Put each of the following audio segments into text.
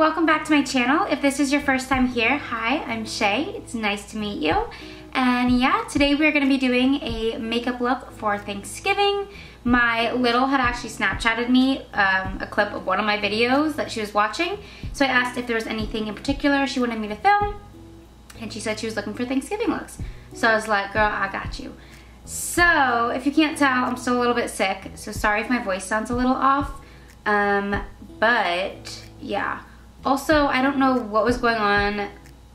welcome back to my channel. If this is your first time here, hi, I'm Shay. It's nice to meet you. And yeah, today we're gonna be doing a makeup look for Thanksgiving. My little had actually Snapchatted me a clip of one of my videos that she was watching. So I asked if there was anything in particular she wanted me to film. And she said she was looking for Thanksgiving looks. So I was like, girl, I got you. So if you can't tell, I'm still a little bit sick. So sorry if my voice sounds a little off. But yeah. Also, I don't know what was going on.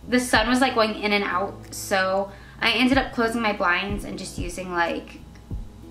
The sun was like going in and out. So I ended up closing my blinds and just using like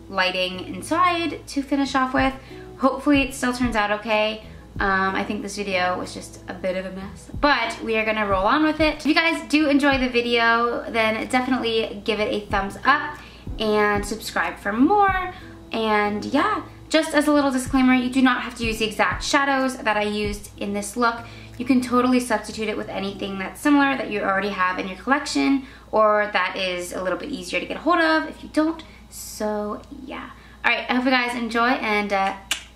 lighting inside to finish off with. Hopefully it still turns out okay. I think this video was just a bit of a mess, but we are gonna roll on with it. If you guys do enjoy the video, then definitely give it a thumbs up and subscribe for more. And yeah, just as a little disclaimer, you do not have to use the exact shadows that I used in this look. You can totally substitute it with anything that's similar that you already have in your collection, or that is a little bit easier to get a hold of if you don't. So yeah. All right, I hope you guys enjoy, and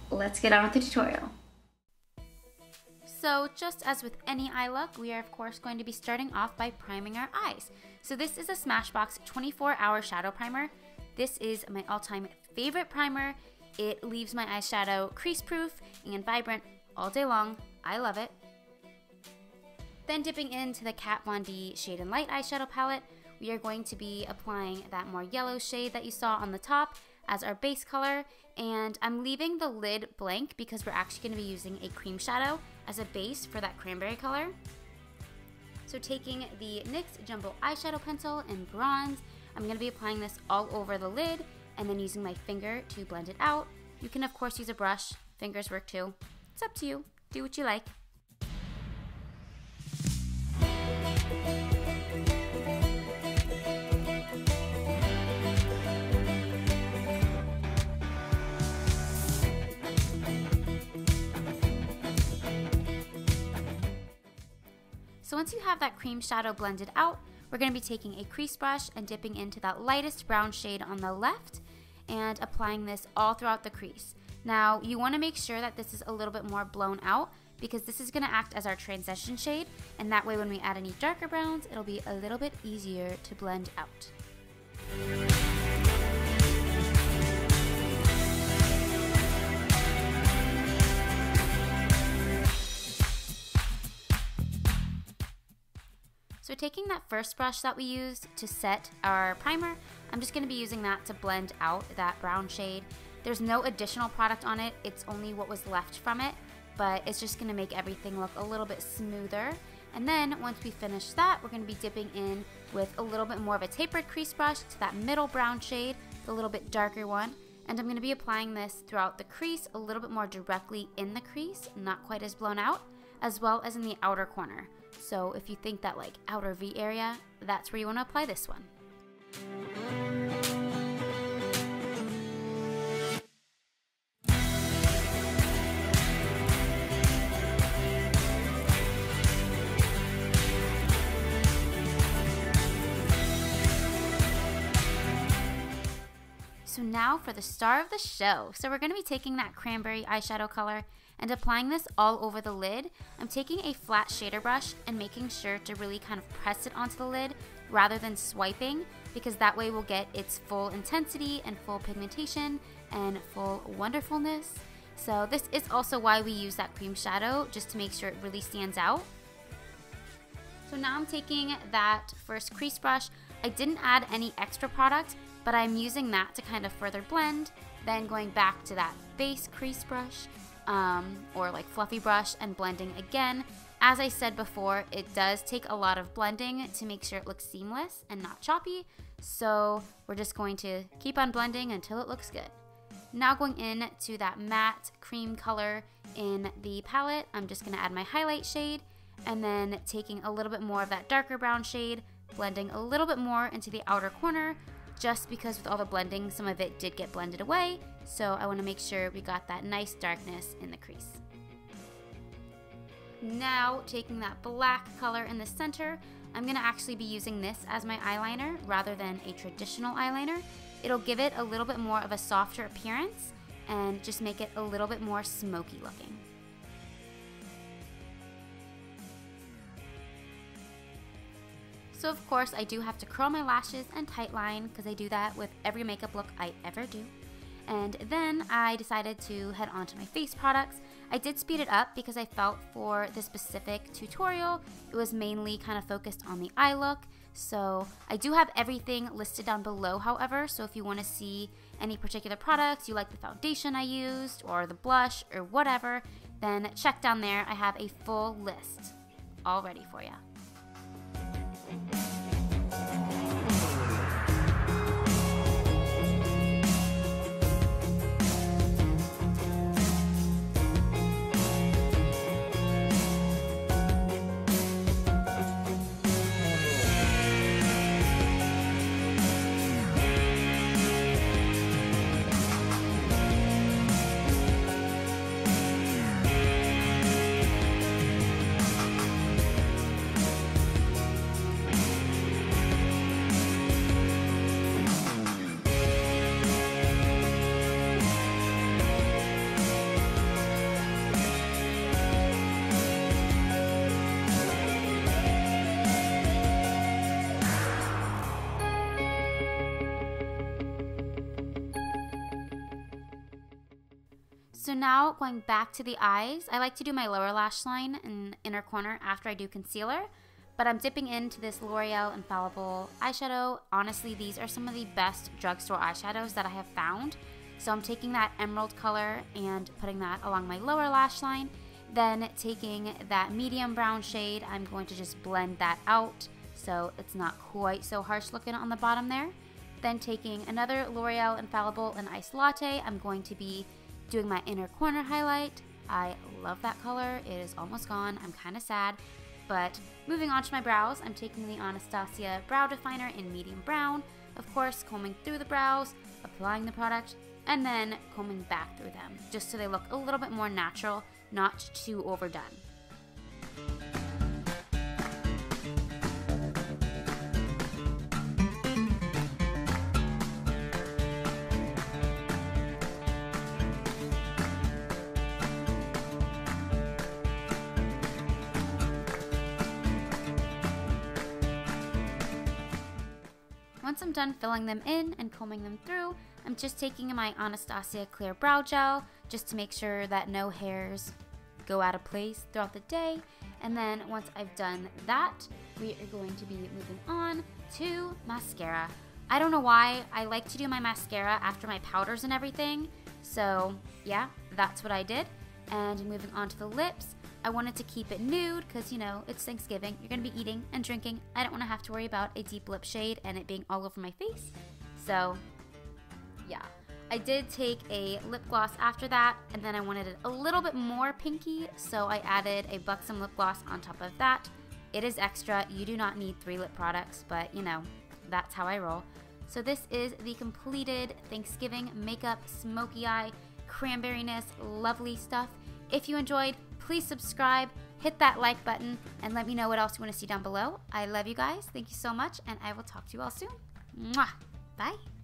let's get on with the tutorial. So just as with any eye look, we are of course going to be starting off by priming our eyes. So this is a Smashbox 24-hour shadow primer. This is my all-time favorite primer. It leaves my eyeshadow crease-proof and vibrant all day long. I love it. Then dipping into the Kat Von D Shade and Light eyeshadow palette, we are going to be applying that more yellow shade that you saw on the top as our base color. And I'm leaving the lid blank because we're actually going to be using a cream shadow as a base for that cranberry color. So taking the NYX Jumbo Eyeshadow Pencil in bronze, I'm going to be applying this all over the lid and then using my finger to blend it out. You can of course use a brush, fingers work too. It's up to you, do what you like. So once you have that cream shadow blended out, we're going to be taking a crease brush and dipping into that lightest brown shade on the left and applying this all throughout the crease. Now you want to make sure that this is a little bit more blown out because this is going to act as our transition shade, and that way when we add any darker browns, it'll be a little bit easier to blend out. So taking that first brush that we used to set our primer, I'm just going to be using that to blend out that brown shade. There's no additional product on it, it's only what was left from it, but it's just going to make everything look a little bit smoother. And then once we finish that, we're going to be dipping in with a little bit more of a tapered crease brush to that middle brown shade, the little bit darker one. And I'm going to be applying this throughout the crease, a little bit more directly in the crease, not quite as blown out, as well as in the outer corner. So if you think that like outer V area, that's where you want to apply this one. So now for the star of the show. So we're going to be taking that cranberry eyeshadow color and applying this all over the lid. I'm taking a flat shader brush and making sure to really kind of press it onto the lid rather than swiping, because that way we'll get its full intensity and full pigmentation and full wonderfulness. So this is also why we use that cream shadow, just to make sure it really stands out. So now I'm taking that first crease brush. I didn't add any extra product, but I'm using that to kind of further blend, then going back to that base crease brush or like fluffy brush and blending again. As I said before, it does take a lot of blending to make sure it looks seamless and not choppy, so we're just going to keep on blending until it looks good. Now going in to that matte cream color in the palette, I'm just going to add my highlight shade and then taking a little bit more of that darker brown shade, blending a little bit more into the outer corner, just because with all the blending, some of it did get blended away, so I want to make sure we got that nice darkness in the crease. Now, taking that black color in the center, I'm going to actually be using this as my eyeliner rather than a traditional eyeliner. It'll give it a little bit more of a softer appearance and just make it a little bit more smoky looking. So of course I do have to curl my lashes and tightline because I do that with every makeup look I ever do. And then I decided to head on to my face products. I did speed it up because I felt for this specific tutorial, it was mainly kind of focused on the eye look. So I do have everything listed down below, however, so if you want to see any particular products, you like the foundation I used, or the blush, or whatever, then check down there. I have a full list all ready for you. So now going back to the eyes, I like to do my lower lash line and inner corner after I do concealer, but I'm dipping into this L'Oreal Infallible eyeshadow. Honestly, these are some of the best drugstore eyeshadows that I have found. So I'm taking that emerald color and putting that along my lower lash line. Then taking that medium brown shade, I'm going to just blend that out so it's not quite so harsh looking on the bottom there. Then taking another L'Oreal Infallible and Iced Latte, I'm going to be doing my inner corner highlight. I love that color. It is almost gone. I'm kind of sad. But moving on to my brows, I'm taking the Anastasia brow definer in medium brown. Of course, combing through the brows, applying the product, and then combing back through them, just so they look a little bit more natural, not too overdone. Once I'm done filling them in and combing them through, I'm just taking my Anastasia Clear Brow Gel just to make sure that no hairs go out of place throughout the day. And then once I've done that, we are going to be moving on to mascara. I don't know why I like to do my mascara after my powders and everything. So yeah, that's what I did. And moving on to the lips, I wanted to keep it nude because, you know, it's Thanksgiving. You're going to be eating and drinking. I don't want to have to worry about a deep lip shade and it being all over my face. So, yeah. I did take a lip gloss after that, and then I wanted it a little bit more pinky, so I added a Buxom lip gloss on top of that. It is extra. You do not need 3 lip products, but, you know, that's how I roll. So this is the completed Thanksgiving makeup smoky eye cranberryness lovely stuff. If you enjoyed, please subscribe, hit that like button, and let me know what else you want to see down below. I love you guys. Thank you so much, and I will talk to you all soon. Mwah! Bye!